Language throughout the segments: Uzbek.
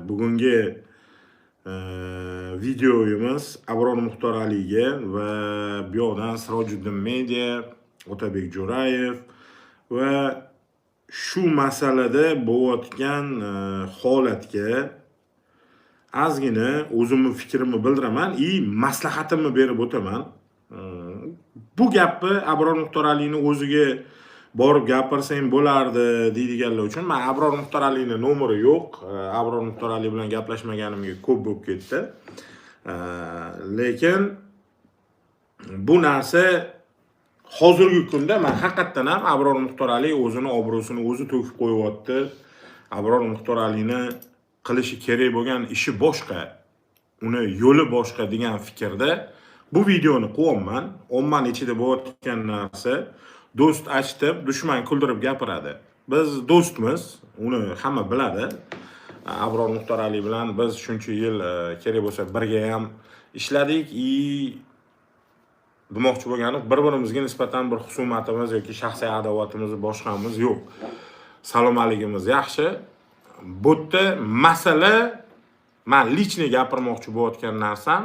bugungi videoyimiz Abror Muxtor Aliga va bu yoqdan Sirojiddin Media, Otabek Jo'rayev va shu masalada bo'layotgan holatga ozgina o'zimning fikrimni bildiraman maslahatimni berib o'taman. Bu gapni Abror Muxtor Alining o'ziga borib gapirsang bo'lardi deydiganlar uchun men Abror Muxtor Alining nomeri yo'q. Abror Muxtor Ali bilan gaplashmaganimga ko'p bo'lib ketdi. Lekin bu narsa hozirgi kunda men haqiqatan ham Abror Muxtor Ali o'zini obro'sini o'zi to'kib qo'yapti. Abror Muxtor Alini qilishi kerak bo'lgan ishi boshqa, uni yo'li boshqa degan fikrda bu videoni qo'yamman. Ommaning ichida bo'layotgan narsa do'st achitib, dushman kuldirib gapiradi. Biz do'stmiz, uni hamma biladi. Abror Muxtor Ali bilan biz shuncha yil kerak bo'lsa birga ham ishladik. Demoqchi bo'lganim, bir-birimizga nisbatan bir husumatimiz yoki shaxsiy adovatimiz boshqamiz yo'q. Salomaligimiz yaxshi. Bu yerda masala men lichni gapirmoqchi bo'layotgan narsam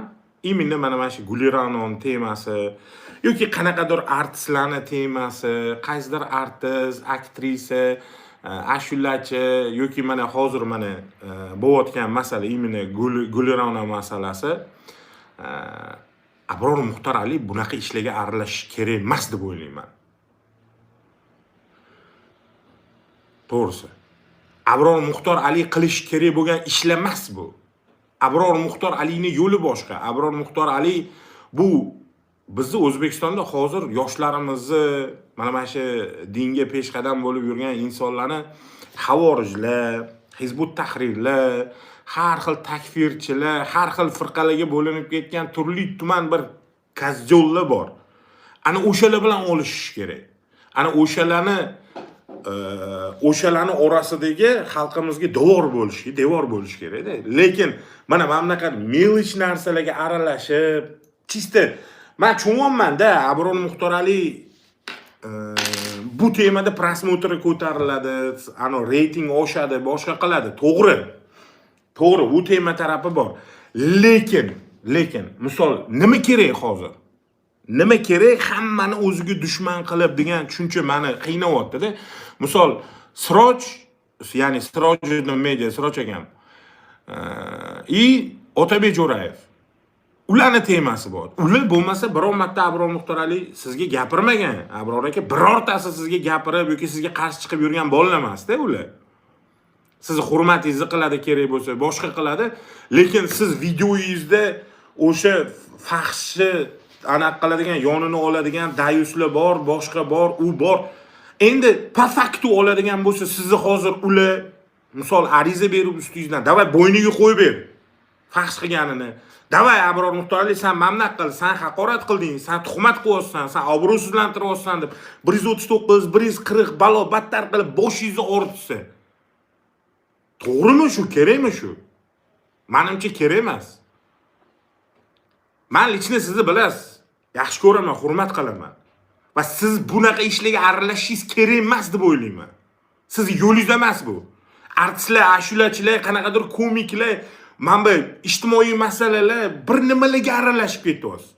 именно mana shu Guliranon temasi yoki qanaqadir artistlarning temasi, qaysidir artist, aktrisa, ashulachi yoki mana hozir mana bo'layotgan masala именно Guliranon masalasi. Abror Muxtor Ali bunaqa ishlarga aralashish kerak emas deb o'ylayman. To'g'risi. Abror Muxtor Ali qilish kerak bo'lgan ishlar emas bu. Abror Muxtor Alining yo'li boshqa. Abror Muxtor Ali bu bizni O'zbekistonda hozir yoshlarimizni mana shu dinga peshqadam bo'lib yurgan insonlarni havorijlar, hizbut tahrirlar, har xil takfirchilar, har xil firqalarga bo'linib ketgan turli tuman bir kazzollar bor. Ana o'shalar bilan olishish kerak. Ana o'shalarni orasidagi xalqimizga devor bo'lish kerak-da. Lekin mana bunaqa melish narsalarga aralashib, chista men tushunmayman-da, Abror Muxtor Ali bu temada prosmotri ko'tariladi, ana reyting oshadi, boshqa qiladi. To'g'ri, bu tema tarafi bor. Lekin misol nima kerak hozir? Nima kerak hammani o'ziga dushman qilib degan tushuncha meni qiynayapti-da. Misol ya'ni Sirojiddin Media, Siroj akam Otabek Jo'rayev. Ularning temasi bor. Ular bo'lmasa biror marta Abror Muxtor Ali sizga gapirmagan. Abror aka birortasi sizga gapirib yoki sizga qarshi chiqib yurgan bolalar emas-da ular. Sizni hurmatingizni qiladi kerak bo'lsa, boshqa qiladi. Lekin siz videoyingizda o'sha faxshni aniq qiladigan, yonini oladigan dayuslar bor, boshqa bor, u bor. Endi po faktu oladigan bo'lsa, sizni hozir ular misol ariza berib ustingizdan, "Davay bo'yniga qo'yib ber." Faxsh qilganini. "Davay Abror Muxtor Ali, sen mamnaq qil, sen haqorat qilding, sen tuhmat qilyapsan, sen obro'sizlantiryapsan" deb 139, 140 balo battar qilib boshingizni og'ritsa. To'g'rimi shu? Kerakmi shu? Menimcha kerak emas. Men lichni sizni bilasiz. Yaxshi ko'raman, hurmat qilaman. Va siz bunaqa ishlarga aralashishingiz kerak emas deb o'ylayman. Siz yo'lingiz emas bu. Artistlar, ashulachilar, qanaqadir komiklar, mana bu ijtimoiy masalalar bir nimalarga aralashib ketyapsiz.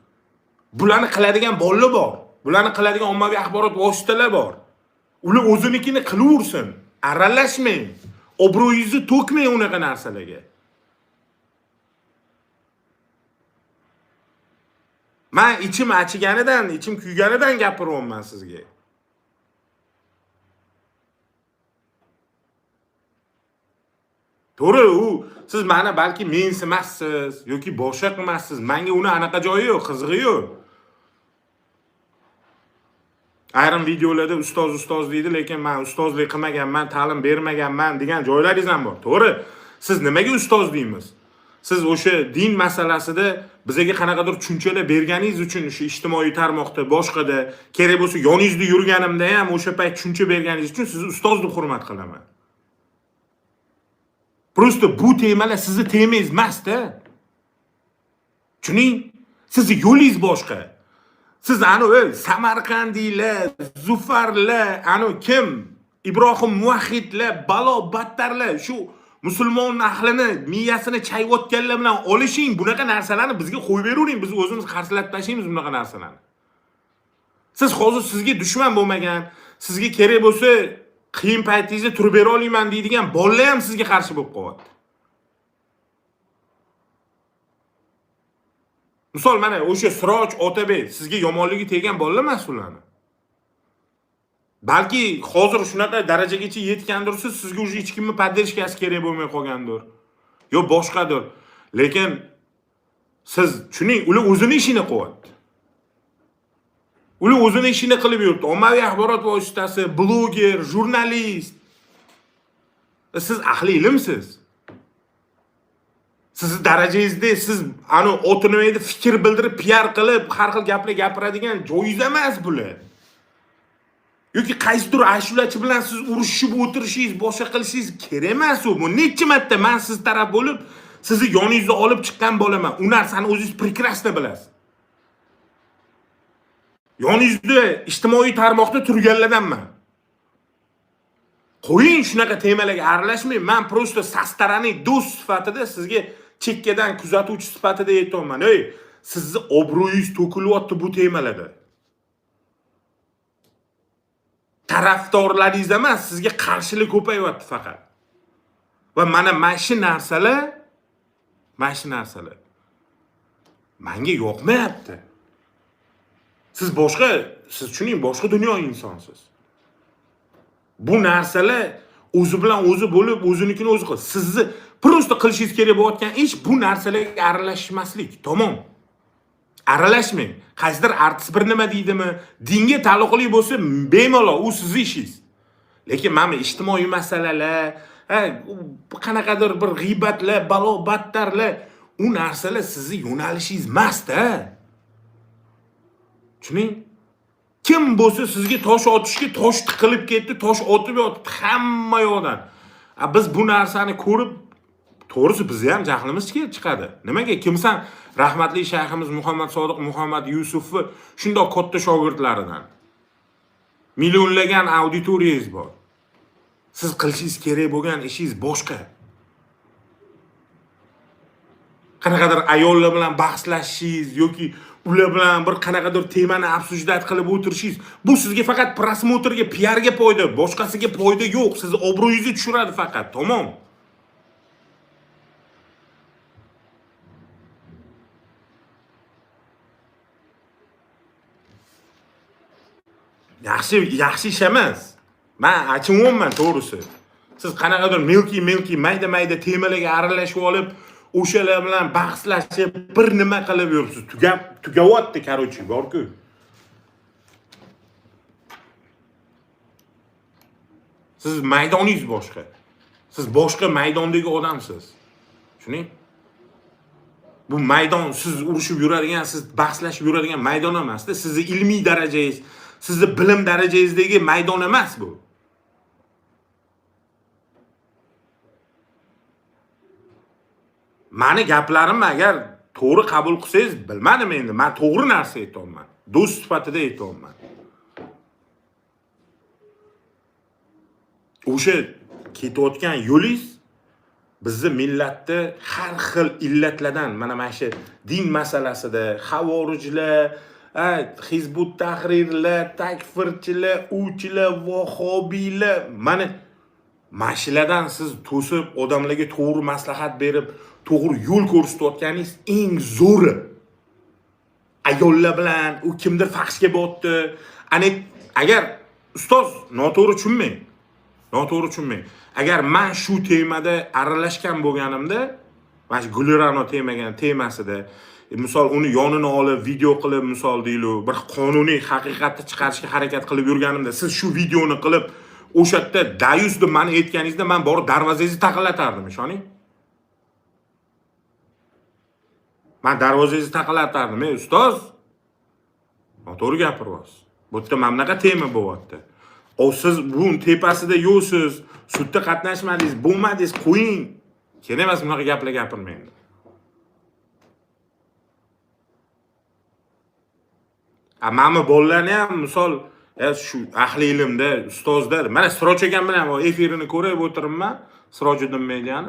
Bularni qiladigan bolalar bor. Bularni qiladigan ommaviy axborot vositalar bor. Ular o'zinikini qilaversin. Aralashmang. Obro'yingizni to'kmang unaqa narsalarga. Men ichim achiganidan, ichim kuyganidan gapiryapman sizga. To'g'ri, siz meni balki mensimassiz yoki boshqa qilmassiz. Menga uni anaqa joyi yo'q, qizig'i yo'q. Ayrim videolarda ustoz deydi, lekin men ustozlik qilmaganman, ta'lim bermaganman degan joylaringiz ham bor. To'g'ri, siz nimaga ustoz deymiz? Siz o'sha din masalasida bizga qanaqadir tushunchalar berganingiz uchun shu ijtimoiy tarmoqda, boshqada, kerak bo'lsa yoningizda yurganimda ham o'sha payt tushuncha berganingiz uchun sizni ustoz deb hurmat qilaman. Prosta bu temalar sizni temangiz emas-da. Tushuning? Sizni yo'lingiz boshqa. Siz Samarqandiylar, Zufarlar, kim? Ibrohim Muvahhidlar, balo battarlar, shu musulmon ahlini miyasini chayvotganlar bilan olishing, bunaqa narsalarni bizga qo'yib beravering, biz o'zimiz qarsilab tashlaymiz bunaqa narsalarni. Siz hozir sizga dushman bo'lmagan, sizga kerak bo'lsa qiyin paytingizda turib bera olaman deydigan bolalar ham sizga qarshi bo'lib qolyapti. Misol mana o'sha Siroj Otabek sizga yomonligi tegan bolalar mas'ullarni. Balki hozir shunaqa darajagacha yetgandirsiz, sizga уже hech kimni poddershkasi kerak bo'lmay qolgandir. Yo boshqadir. Lekin siz tushuning, ular o'zini ishini qilyapti. Ular o'zini ishini qilib yuribdi. Ommaviy axborot vositasi, bloger, jurnalist. Siz ahli ilmsiz. Siz darajangizda siz ani o'tirmaydi fikr bildirib, PR qilib, har xil gaplar gapiradigan joyingiz emas bular. Yoki qaysidir ashulachi bilan siz urushib o'tirishingiz, boshqa qilishingiz kerak emas u. Bu necha marta men siz taraf bo'lib, sizni yoningizga olib chiqqan bo'laman. U narsani o'zingiz prekrasno bilasiz. Yoningizda ijtimoiy tarmoqda turganlardanman. Qo'ying shunaqa temalarga aralashmang. Men prosta sastaraning do'st sifatida sizga chekkadan kuzatuvchi sifatida aytayapman. Ey, sizni obro'yingiz to'kilyapti bu temalarda. Tarafdorlaringiz emas, sizga qarshilik ko'payyapti faqat. Va mana shu narsalar menga yoqmayapti. Siz tushuning, boshqa dunyo insonsiz. Bu narsalar o'zi bilan o'zi bo'lib, o'zinikini o'zi qil. Sizni prosta qilishingiz kerak bo'layotgan ish bu narsalarga aralashmaslik. Tamom. Aralashmang. Qaysidir artist bir nima deydimi, dinga taalluqli bo'lsa, bemalol u sizning ishingiz. Lekin mana ijtimoiy masalalar, qanaqadir bir g'iybatlar, balo-battarlar, u narsalar sizning yo'nalishingiz emas-da. Tushuning? Kim bo'lsa sizga tosh otishga tosh tiqilib ketdi, tosh otib yotdi hamma yoqdan. Biz bu narsani ko'rib, to'g'risi bizni ham jahlimiz chiqadi. Nimaga? Kimsan rahmatli shayximiz Muhammad Sodiq Muhammad Yusufni shundoq katta shogirdlaridan. Millionlagan auditoriyangiz bor. Siz qilishingiz kerak bo'lgan ishingiz boshqa. Qanaqadir ayollar bilan bahslashishingiz yoki ular bilan bir qanaqadir temani obsujdat qilib o'tirishingiz, bu sizga faqat prosmotrga, PR-ga foyda, boshqasiga foyda yo'q. Sizni obro'yingizni tushiradi faqat. Tamom. Yaxshi ish emas. Men achinmayman to'g'risi. Siz qanaqadir milki mayda temalarga aralashib olib, o'shalar bilan bahslashib, bir nima qilib yuribsiz. Tugayapti, qarochi, bor-ku. Siz maydoningiz boshqa. Siz boshqa maydondagi odamsiz. Tushuning? Bu maydon siz urushib yuradigan, siz bahslashib yuradigan maydon emas-da. Sizning ilmiy darajangiz, sizning bilim darajangizdagi maydon emas bu. Mani gaplarimni agar to'g'ri qabul qilsangiz, bilmadim endi. Men to'g'ri narsa aytayapman. Do'st sifatida aytayapman. O'sha ketayotgan yo'lingiz bizni millatda har xil illatlardan, mana shu din masalasida, xavorijlar, Hizbut tahrirlar, takfirchilar, uchilar, vahobiylar, mana mashiladan siz to'sib, odamlarga to'g'ri maslahat berib, to'g'ri yo'l ko'rsatayotganingiz eng zo'ri. Ayollar bilan u kimdir faxshga botdi. Agar ustoz noto'g'ri tushunmang. Agar men shu temada aralashgan bo'lganimda, mana shu Gulirano temasida, misol uni yonini olib video qilib, misol deylik, bir qonuniy haqiqatni chiqarishga harakat qilib yurganimda, siz shu videoni qilib, o'sha yerda dayus deb meni aytganingizda, men borib darvozangizni taqillatardim, ishoning. Men darvozangizni taqillatardim, ey ustoz. Noto'g'ri gapiryapsiz. Bu yerda mana bunaqa tema bo'lyapti. Siz bunun tepasida yo'qsiz, sudda qatnashmadingiz, bo'lmadingiz, qo'ying. Kerak emas bunaqa gaplar gapirmang. Mana bolalarni ham misol shu ahli ilmda, ustozlar, mana Siroj akam bilan efirini ko'rib o'tiribman. Sirojiddin mediani.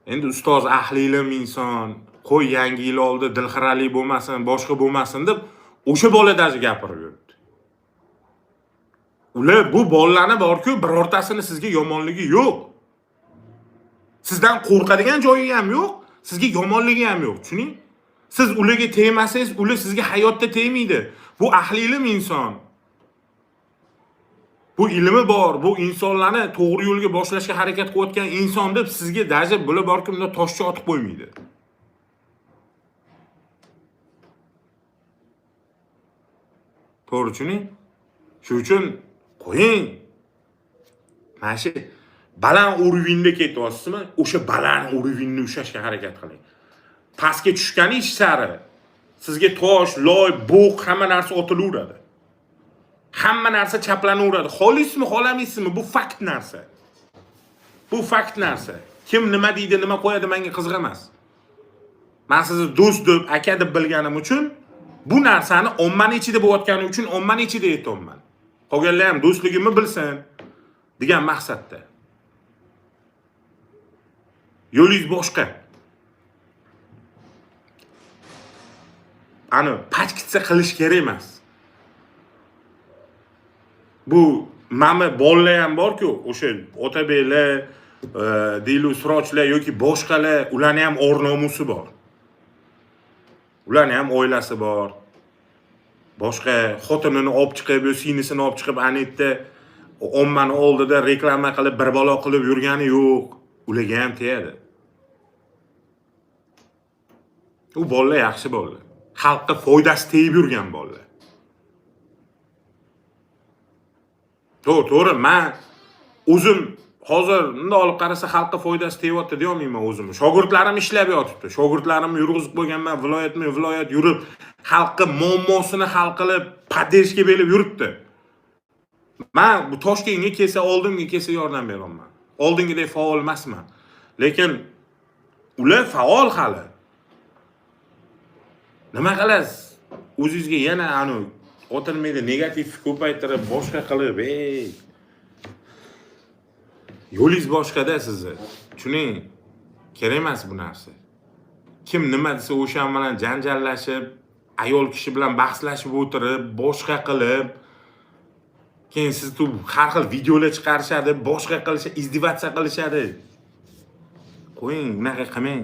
Endi ustoz ahli ilm inson, qo'y yangi yil oldi dilxiralik bo'lmasin, boshqa bo'lmasin deb o'sha boladaji gapirib yuribdi. Ular bu bolalarni borku, birortasini sizga yomonligi yo'q. Sizdan qo'rqadigan joyi ham yo'q, sizga yomonligi ham yo'q, tushuning? Siz ularga tegmasangiz, ular sizga hayotda tegmaydi. Bu ahli ilm inson. Bu ilmi bor, bu insonlarni to'g'ri yo'lga boshlashga harakat qilayotgan inson deb sizga даже bular borki, bunda toshcha otib qo'ymaydi. To'g'ri tushuning? Shuning uchun qo'ying. Mana shu baland уровеньda ketyapsizmi? O'sha baland уровеньni ushlashga harakat qiling. Pastga tushgani sari sizga tosh, loy, bo'q hamma narsa otilaveradi. Hamma narsa chaplanaveradi. Xolismi, xolamaysizmi? Bu fakt narsa. Bu fakt narsa. Kim nima deydi, nima qo'yadi menga qiziq emas. Men sizni do'st deb, aka deb bilganim uchun bu narsani ommaning ichida bo'layotgani uchun ommaning ichida aytayapman. Qolganlar ham do'stligimni bilsin degan maqsadda. Yo'lingiz boshqa. Ani pachkitsa qilish kerak emas. Bu mama bolalar ham bor-ku, o'sha otabeylar, deyli srochlar yoki boshqalar, ularning ham o'rnomusi bor. Ularning ham oilasi bor. Boshqa xotinini olib chiqib, yo singlisini olib chiqib, ana yerda ommani oldida reklama qilib, bir balo qilib yurgani yo'q. Ularga ham tegadi. U bolalar yaxshi bolalar. Xalqqa foydasi tegib yurgan bolalar. To'g'ri, men o'zim hozir bunday olib qarasa xalqqa foydasi tegyapti deya olmayman o'zim. Shogirdlarim ishlab yotibdi. Shogirdlarimni yurg'izib qo'yganman, viloyat yurib, xalqqa muammosini hal qilib, podderishga berib yuribdi. Men bu Toshkentga kelsa, oldimga kelsa yordam beraman. Oldingidek faol emasman. Lekin ular faol hali. Nima qilasiz? O'zingizga yana o'tirmaydi, negativ ko'paytirib, boshqa qilib, yo'lingiz boshqada sizni. Tushuning, kerak emas bu narsa. Kim nima desa o'sha bilan janjallashib, ayol kishi bilan bahslashib o'tirib, boshqa qilib, keyin siz har xil videolar chiqarishadi, boshqa qilishadi, izdivatsiya qilishadi. Qo'ying, unaqa qilmang.